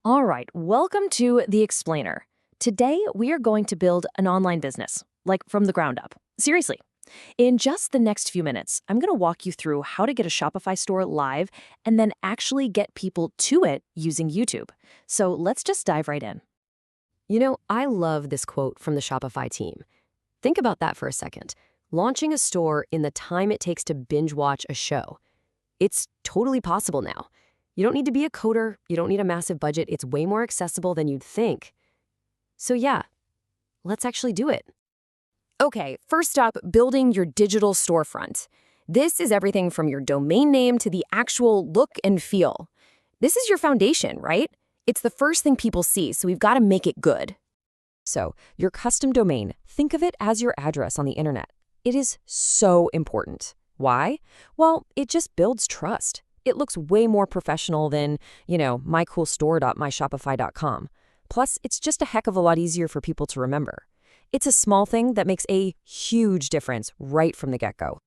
All right, welcome to The Explainer. Today, we are going to build an online business, like from the ground up. Seriously. In just the next few minutes, I'm going to walk you through how to get a Shopify store live and then actually get people to it using YouTube. So let's just dive right in. I love this quote from the Shopify team. Think about that for a second. Launching a store in the time it takes to binge watch a show. It's totally possible now. You don't need to be a coder. You don't need a massive budget. It's way more accessible than you'd think. So yeah, let's actually do it. Okay, first up, building your digital storefront. This is everything from your domain name to the actual look and feel. This is your foundation, right? It's the first thing people see, so we've got to make it good. So, your custom domain, think of it as your address on the internet. It is so important. Why? Well, it just builds trust. It looks way more professional than, mycoolstore.myshopify.com. Plus, it's just a heck of a lot easier for people to remember. It's a small thing that makes a huge difference right from the get-go.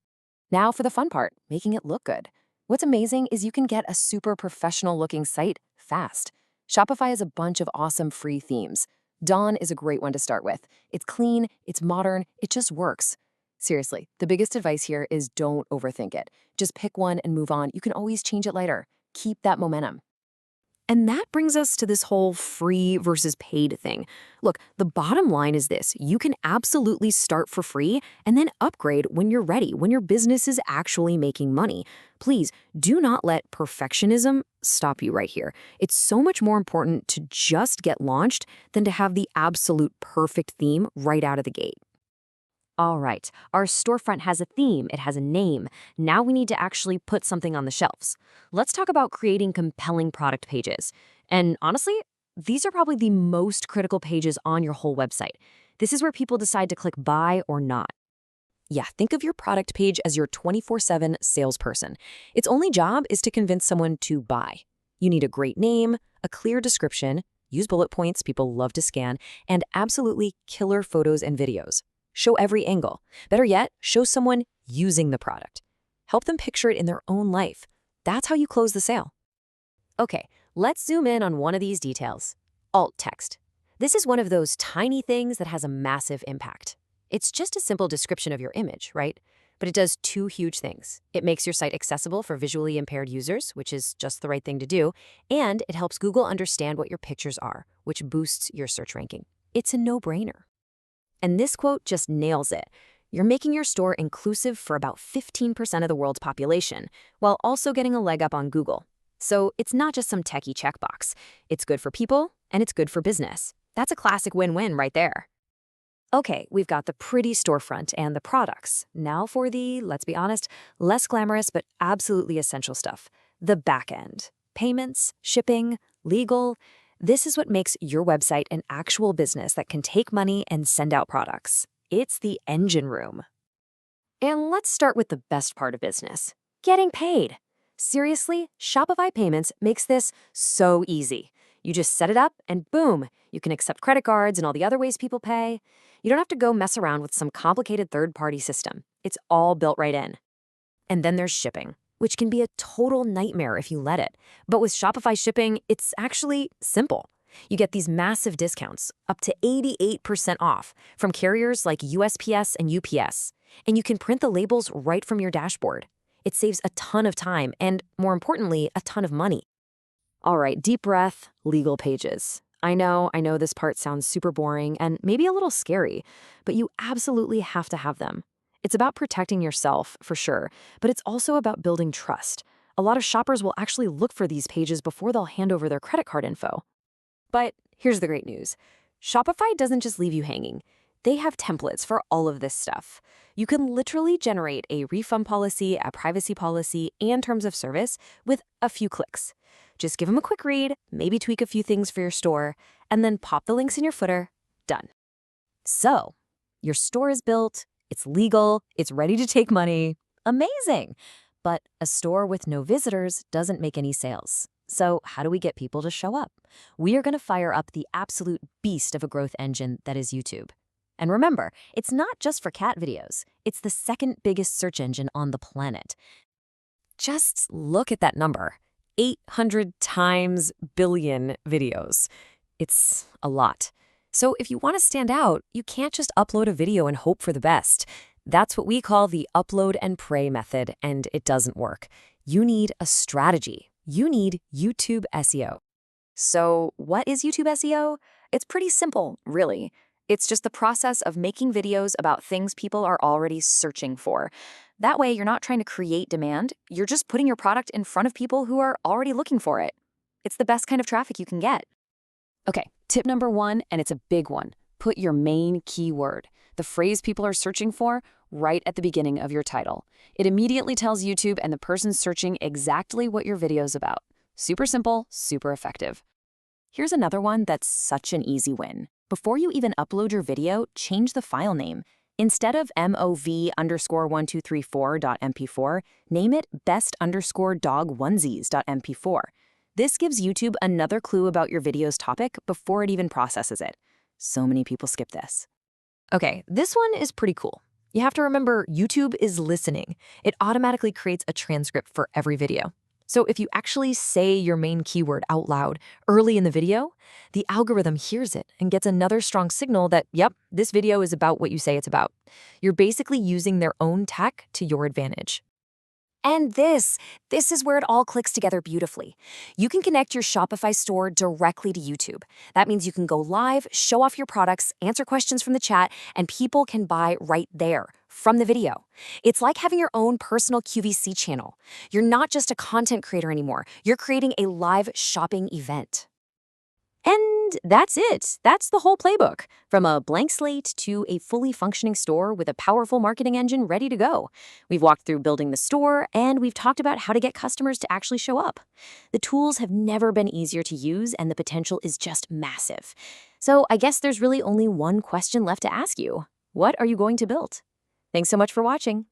Now for the fun part, making it look good. What's amazing is you can get a super professional-looking site fast. Shopify has a bunch of awesome free themes. Dawn is a great one to start with. It's clean, it's modern, it just works. Seriously, the biggest advice here is don't overthink it. Just pick one and move on. You can always change it later. Keep that momentum. And that brings us to this whole free versus paid thing. Look, the bottom line is this. You can absolutely start for free and then upgrade when you're ready, when your business is actually making money. Please do not let perfectionism stop you right here. It's so much more important to just get launched than to have the absolute perfect theme right out of the gate. All right, our storefront has a theme, it has a name. Now we need to actually put something on the shelves. Let's talk about creating compelling product pages. And honestly, these are probably the most critical pages on your whole website. This is where people decide to click buy or not. Yeah, think of your product page as your 24/7 salesperson. Its only job is to convince someone to buy. You need a great name, a clear description, use bullet points people love to scan, and absolutely killer photos and videos. Show every angle. Better yet, show someone using the product. Help them picture it in their own life. That's how you close the sale. Okay, let's zoom in on one of these details. Alt text. This is one of those tiny things that has a massive impact. It's just a simple description of your image, right? But it does two huge things. It makes your site accessible for visually impaired users, which is just the right thing to do, and it helps Google understand what your pictures are, which boosts your search ranking. It's a no-brainer. And this quote just nails it. You're making your store inclusive for about 15% of the world's population, while also getting a leg up on Google. So it's not just some techie checkbox. It's good for people, and it's good for business. That's a classic win-win right there. Okay, we've got the pretty storefront and the products. Now for the, let's be honest, less glamorous but absolutely essential stuff. The backend. Payments, shipping, legal. This is what makes your website an actual business that can take money and send out products. It's the engine room. And let's start with the best part of business, getting paid. Seriously, Shopify Payments makes this so easy. You just set it up and boom, you can accept credit cards and all the other ways people pay. You don't have to go mess around with some complicated third-party system. It's all built right in. And then there's shipping, which can be a total nightmare if you let it. But with Shopify shipping, it's actually simple. You get these massive discounts, up to 88% off, from carriers like USPS and UPS. And you can print the labels right from your dashboard. It saves a ton of time and, more importantly, a ton of money. All right, deep breath, legal pages. I know this part sounds super boring and maybe a little scary, but you absolutely have to have them. It's about protecting yourself, for sure, but it's also about building trust. A lot of shoppers will actually look for these pages before they'll hand over their credit card info. But here's the great news. Shopify doesn't just leave you hanging. They have templates for all of this stuff. You can literally generate a refund policy, a privacy policy, and terms of service with a few clicks. Just give them a quick read, maybe tweak a few things for your store, and then pop the links in your footer. Done. So, your store is built. It's legal, it's ready to take money. Amazing! But a store with no visitors doesn't make any sales. So how do we get people to show up? We are going to fire up the absolute beast of a growth engine that is YouTube. And remember, it's not just for cat videos. It's the second biggest search engine on the planet. Just look at that number. 800 times billion videos. It's a lot. So if you want to stand out, you can't just upload a video and hope for the best. That's what we call the upload and pray method, and it doesn't work. You need a strategy. You need YouTube SEO. So what is YouTube SEO? It's pretty simple, really. It's just the process of making videos about things people are already searching for. That way, you're not trying to create demand. You're just putting your product in front of people who are already looking for it. It's the best kind of traffic you can get. Okay, tip number 1, and it's a big one. Put your main keyword, the phrase people are searching for, right at the beginning of your title. It immediately tells YouTube and the person searching exactly what your video's about. Super simple, super effective. Here's another one that's such an easy win. Before you even upload your video, change the file name. Instead of mov_1234.mp4, name it best_dog_onesies.mp4. This gives YouTube another clue about your video's topic before it even processes it. So many people skip this. Okay, this one is pretty cool. You have to remember YouTube is listening. It automatically creates a transcript for every video. So if you actually say your main keyword out loud early in the video, the algorithm hears it and gets another strong signal that, yep, this video is about what you say it's about. You're basically using their own tech to your advantage. And this is where it all clicks together beautifully. You can connect your Shopify store directly to YouTube. That means you can go live, show off your products, answer questions from the chat, and people can buy right there from the video. It's like having your own personal QVC channel. You're not just a content creator anymore. You're creating a live shopping event. And that's it. That's the whole playbook. From a blank slate to a fully functioning store with a powerful marketing engine ready to go. We've walked through building the store, and we've talked about how to get customers to actually show up. The tools have never been easier to use, and the potential is just massive. So I guess there's really only one question left to ask you. What are you going to build? Thanks so much for watching.